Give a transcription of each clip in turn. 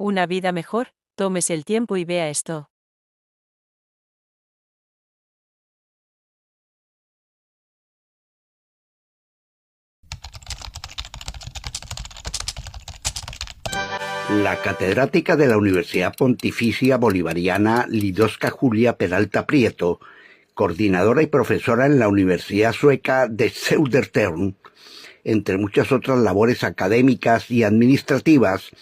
Una vida mejor, tómese el tiempo y vea esto. La catedrática de la Universidad Pontificia Bolivariana Lidowska Julia Peralta Prieto, coordinadora y profesora en la Universidad Sueca de Södertörn, entre muchas otras labores académicas y administrativas,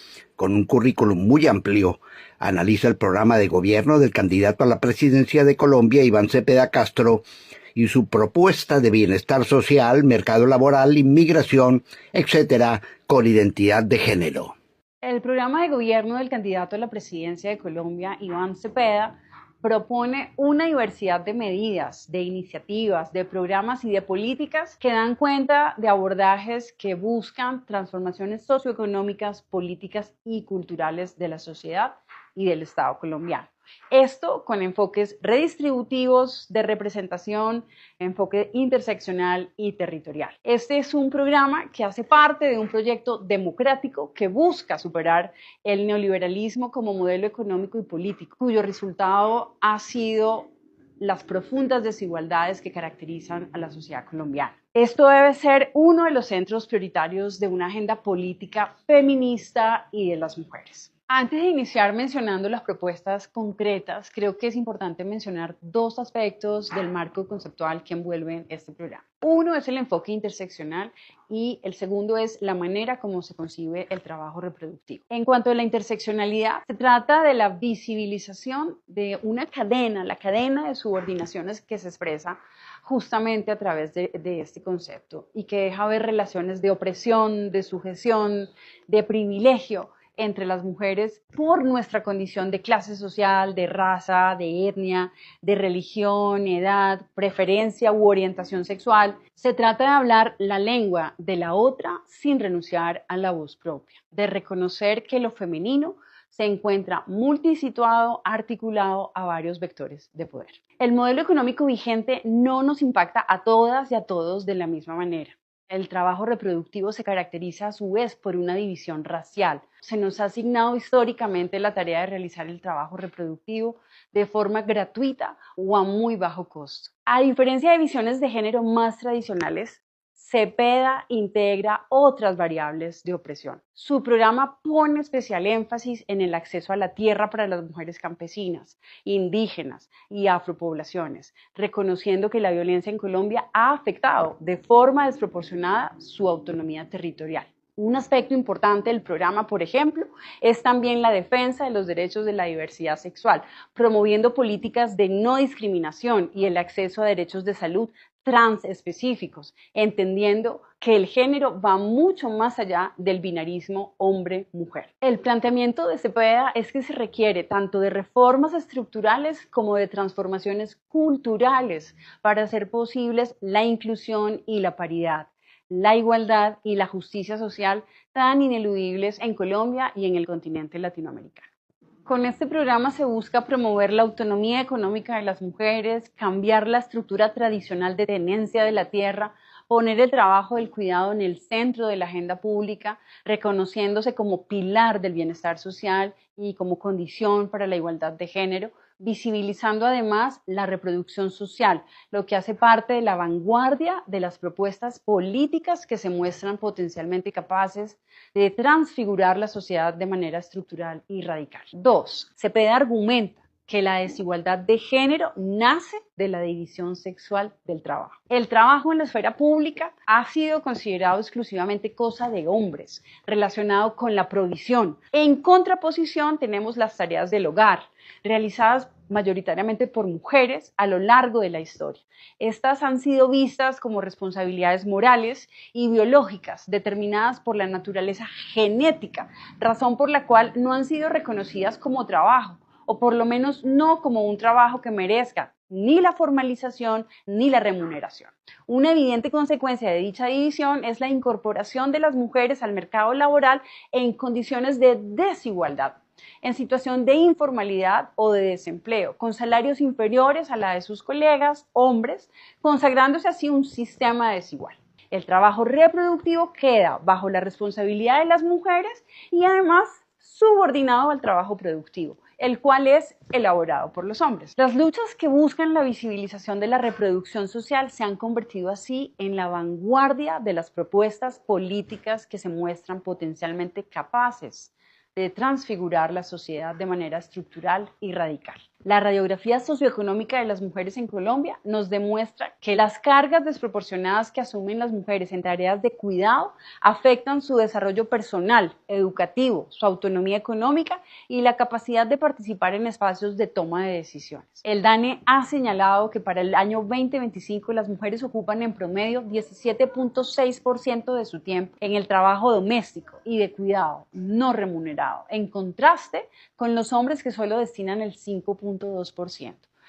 con un currículum muy amplio, analiza el programa de gobierno del candidato a la presidencia de Colombia, Iván Cepeda Castro, y su propuesta de bienestar social, mercado laboral, inmigración, etcétera, con identidad de género. El programa de gobierno del candidato a la presidencia de Colombia, Iván Cepeda, propone una diversidad de medidas, de iniciativas, de programas y de políticas que dan cuenta de abordajes que buscan transformaciones socioeconómicas, políticas y culturales de la sociedad y del Estado colombiano. Esto con enfoques redistributivos, de representación, enfoque interseccional y territorial. Este es un programa que hace parte de un proyecto democrático que busca superar el neoliberalismo como modelo económico y político, cuyo resultado ha sido las profundas desigualdades que caracterizan a la sociedad colombiana. Esto debe ser uno de los centros prioritarios de una agenda política feminista y de las mujeres. Antes de iniciar mencionando las propuestas concretas, creo que es importante mencionar dos aspectos del marco conceptual que envuelven este programa. Uno es el enfoque interseccional y el segundo es la manera como se concibe el trabajo reproductivo. En cuanto a la interseccionalidad, se trata de la visibilización de una cadena, la cadena de subordinaciones que se expresa justamente a través de este concepto y que deja ver relaciones de opresión, de sujeción, de privilegio entre las mujeres por nuestra condición de clase social, de raza, de etnia, de religión, edad, preferencia u orientación sexual. Se trata de hablar la lengua de la otra sin renunciar a la voz propia, de reconocer que lo femenino se encuentra multisituado, articulado a varios vectores de poder. El modelo económico vigente no nos impacta a todas y a todos de la misma manera. El trabajo reproductivo se caracteriza a su vez por una división racial. Se nos ha asignado históricamente la tarea de realizar el trabajo reproductivo de forma gratuita o a muy bajo costo. A diferencia de visiones de género más tradicionales, Cepeda integra otras variables de opresión. Su programa pone especial énfasis en el acceso a la tierra para las mujeres campesinas, indígenas y afropoblaciones, reconociendo que la violencia en Colombia ha afectado de forma desproporcionada su autonomía territorial. Un aspecto importante del programa, por ejemplo, es también la defensa de los derechos de la diversidad sexual, promoviendo políticas de no discriminación y el acceso a derechos de salud trans específicos, entendiendo que el género va mucho más allá del binarismo hombre-mujer. El planteamiento de Cepeda es que se requiere tanto de reformas estructurales como de transformaciones culturales para hacer posibles la inclusión y la paridad, la igualdad y la justicia social tan ineludibles en Colombia y en el continente latinoamericano. Con este programa se busca promover la autonomía económica de las mujeres, cambiar la estructura tradicional de tenencia de la tierra, poner el trabajo del cuidado en el centro de la agenda pública, reconociéndose como pilar del bienestar social y como condición para la igualdad de género, visibilizando además la reproducción social, lo que hace parte de la vanguardia de las propuestas políticas que se muestran potencialmente capaces de transfigurar la sociedad de manera estructural y radical. 2. Cepeda argumenta que la desigualdad de género nace de la división sexual del trabajo. El trabajo en la esfera pública ha sido considerado exclusivamente cosa de hombres, relacionado con la provisión. En contraposición tenemos las tareas del hogar, realizadas mayoritariamente por mujeres a lo largo de la historia. Estas han sido vistas como responsabilidades morales y biológicas determinadas por la naturaleza genética, razón por la cual no han sido reconocidas como trabajo, o por lo menos no como un trabajo que merezca ni la formalización ni la remuneración. Una evidente consecuencia de dicha división es la incorporación de las mujeres al mercado laboral en condiciones de desigualdad, en situación de informalidad o de desempleo, con salarios inferiores a la de sus colegas, hombres, consagrándose así un sistema desigual. El trabajo reproductivo queda bajo la responsabilidad de las mujeres y además subordinado al trabajo productivo, el cual es elaborado por los hombres. Las luchas que buscan la visibilización de la reproducción social se han convertido así en la vanguardia de las propuestas políticas que se muestran potencialmente capaces de transfigurar la sociedad de manera estructural y radical. La radiografía socioeconómica de las mujeres en Colombia nos demuestra que las cargas desproporcionadas que asumen las mujeres en tareas de cuidado afectan su desarrollo personal, educativo, su autonomía económica y la capacidad de participar en espacios de toma de decisiones. El DANE ha señalado que para el año 2025 las mujeres ocupan en promedio 17.6% de su tiempo en el trabajo doméstico y de cuidado no remunerado, en contraste con los hombres que solo destinan el 5.2%.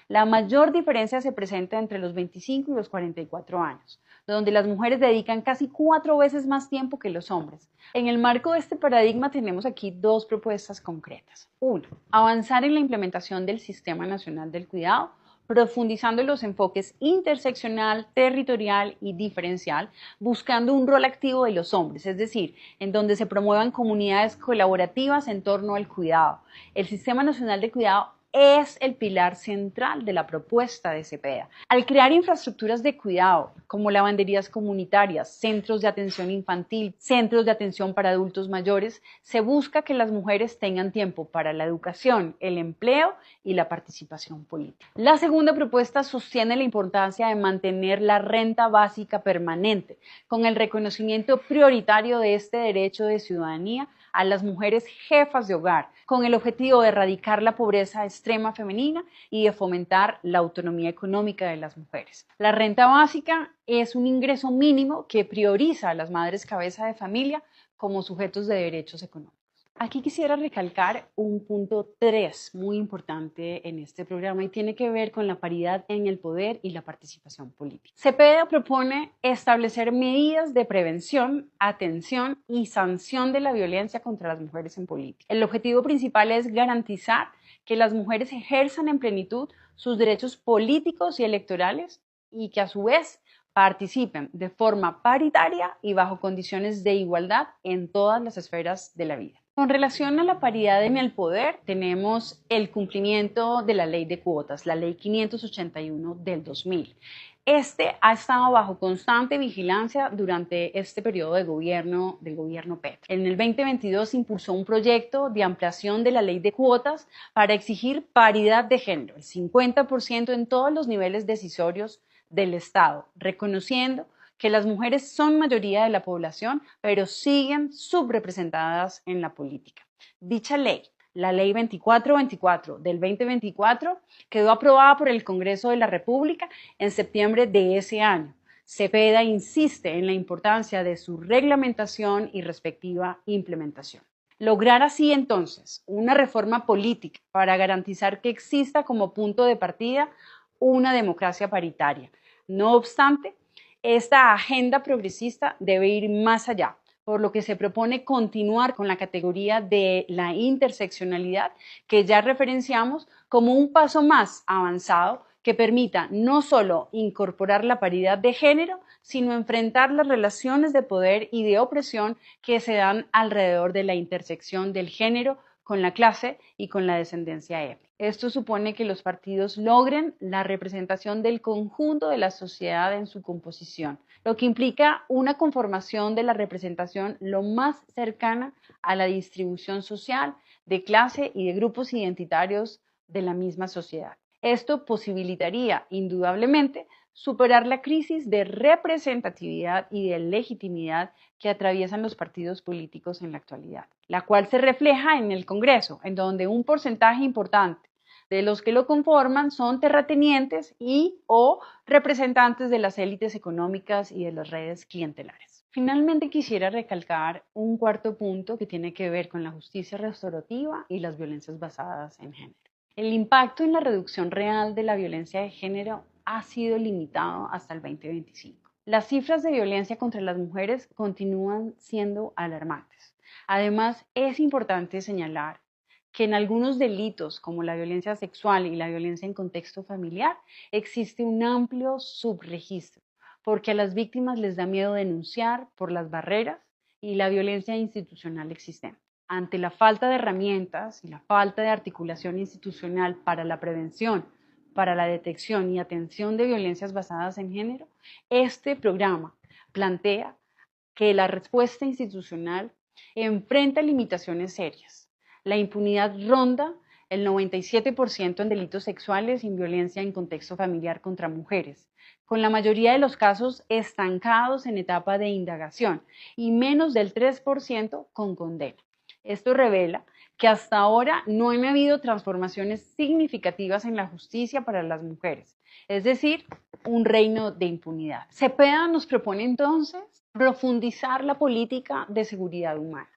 La mayor diferencia se presenta entre los 25 y los 44 años, donde las mujeres dedican casi 4 veces más tiempo que los hombres. En el marco de este paradigma tenemos aquí 2 propuestas concretas. 1. Avanzar en la implementación del Sistema Nacional del Cuidado, profundizando en los enfoques interseccional, territorial y diferencial, buscando un rol activo de los hombres, es decir, en donde se promuevan comunidades colaborativas en torno al cuidado. El Sistema Nacional de Cuidado es el pilar central de la propuesta de Cepeda. Al crear infraestructuras de cuidado, como lavanderías comunitarias, centros de atención infantil, centros de atención para adultos mayores, se busca que las mujeres tengan tiempo para la educación, el empleo y la participación política. La segunda propuesta sostiene la importancia de mantener la renta básica permanente, con el reconocimiento prioritario de este derecho de ciudadanía a las mujeres jefas de hogar, con el objetivo de erradicar la pobreza extrema femenina y de fomentar la autonomía económica de las mujeres. La renta básica es un ingreso mínimo que prioriza a las madres cabeza de familia como sujetos de derechos económicos. Aquí quisiera recalcar un punto 3 muy importante en este programa y tiene que ver con la paridad en el poder y la participación política. Cepeda propone establecer medidas de prevención, atención y sanción de la violencia contra las mujeres en política. El objetivo principal es garantizar que las mujeres ejerzan en plenitud sus derechos políticos y electorales y que a su vez participen de forma paritaria y bajo condiciones de igualdad en todas las esferas de la vida. Con relación a la paridad en el poder, tenemos el cumplimiento de la ley de cuotas, la ley 581 del 2000. Este ha estado bajo constante vigilancia durante este periodo de gobierno del gobierno Petro. En el 2022 se impulsó un proyecto de ampliación de la ley de cuotas para exigir paridad de género, el 50% en todos los niveles decisorios del Estado, reconociendo que las mujeres son mayoría de la población, pero siguen subrepresentadas en la política. Dicha ley, la Ley 2424 del 2024, quedó aprobada por el Congreso de la República en septiembre de ese año. Cepeda insiste en la importancia de su reglamentación y respectiva implementación. Lograr así entonces una reforma política para garantizar que exista como punto de partida una democracia paritaria. No obstante, esta agenda progresista debe ir más allá, por lo que se propone continuar con la categoría de la interseccionalidad que ya referenciamos como un paso más avanzado que permita no solo incorporar la paridad de género, sino enfrentar las relaciones de poder y de opresión que se dan alrededor de la intersección del género con la clase y con la descendencia étnica. Esto supone que los partidos logren la representación del conjunto de la sociedad en su composición, lo que implica una conformación de la representación lo más cercana a la distribución social, de clase y de grupos identitarios de la misma sociedad. Esto posibilitaría, indudablemente, superar la crisis de representatividad y de legitimidad que atraviesan los partidos políticos en la actualidad, la cual se refleja en el Congreso, en donde un porcentaje importante de los que lo conforman son terratenientes y o representantes de las élites económicas y de las redes clientelares. Finalmente quisiera recalcar un cuarto punto que tiene que ver con la justicia restaurativa y las violencias basadas en género. El impacto en la reducción real de la violencia de género ha sido limitado hasta el 2025. Las cifras de violencia contra las mujeres continúan siendo alarmantes. Además, es importante señalar que en algunos delitos como la violencia sexual y la violencia en contexto familiar existe un amplio subregistro, porque a las víctimas les da miedo denunciar por las barreras y la violencia institucional existente. Ante la falta de herramientas y la falta de articulación institucional para la prevención, para la detección y atención de violencias basadas en género, este programa plantea que la respuesta institucional enfrenta limitaciones serias. La impunidad ronda el 97% en delitos sexuales y en violencia en contexto familiar contra mujeres, con la mayoría de los casos estancados en etapa de indagación y menos del 3% con condena. Esto revela que hasta ahora no han habido transformaciones significativas en la justicia para las mujeres, es decir, un reino de impunidad. Cepeda nos propone entonces profundizar la política de seguridad humana,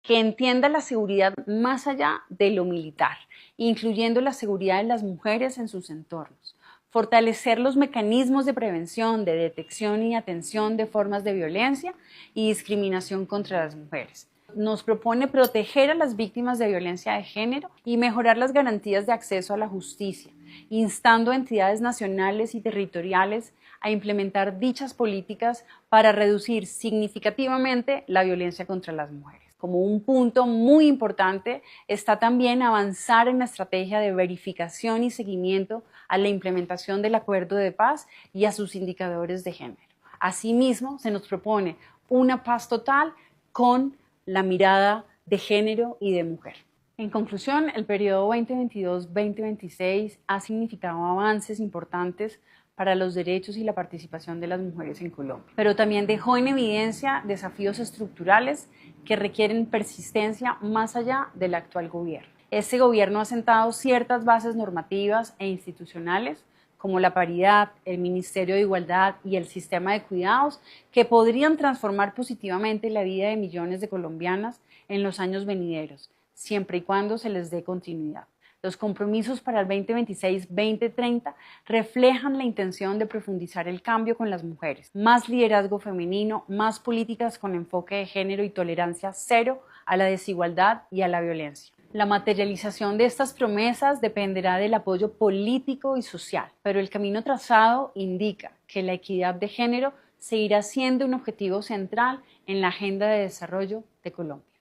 que entienda la seguridad más allá de lo militar, incluyendo la seguridad de las mujeres en sus entornos, fortalecer los mecanismos de prevención, de detección y atención de formas de violencia y discriminación contra las mujeres. Nos propone proteger a las víctimas de violencia de género y mejorar las garantías de acceso a la justicia, instando a entidades nacionales y territoriales a implementar dichas políticas para reducir significativamente la violencia contra las mujeres. Como un punto muy importante está también avanzar en la estrategia de verificación y seguimiento a la implementación del acuerdo de paz y a sus indicadores de género. Asimismo, se nos propone una paz total con la mirada de género y de mujer. En conclusión, el periodo 2022-2026 ha significado avances importantes para los derechos y la participación de las mujeres en Colombia, pero también dejó en evidencia desafíos estructurales que requieren persistencia más allá del actual gobierno. Este gobierno ha sentado ciertas bases normativas e institucionales como la paridad, el Ministerio de Igualdad y el sistema de cuidados, que podrían transformar positivamente la vida de millones de colombianas en los años venideros, siempre y cuando se les dé continuidad. Los compromisos para el 2026-2030 reflejan la intención de profundizar el cambio con las mujeres, más liderazgo femenino, más políticas con enfoque de género y tolerancia cero a la desigualdad y a la violencia. La materialización de estas promesas dependerá del apoyo político y social, pero el camino trazado indica que la equidad de género seguirá siendo un objetivo central en la agenda de desarrollo de Colombia.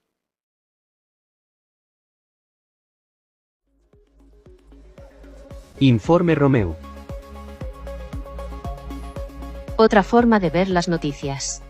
Informe Romeu. Otra forma de ver las noticias.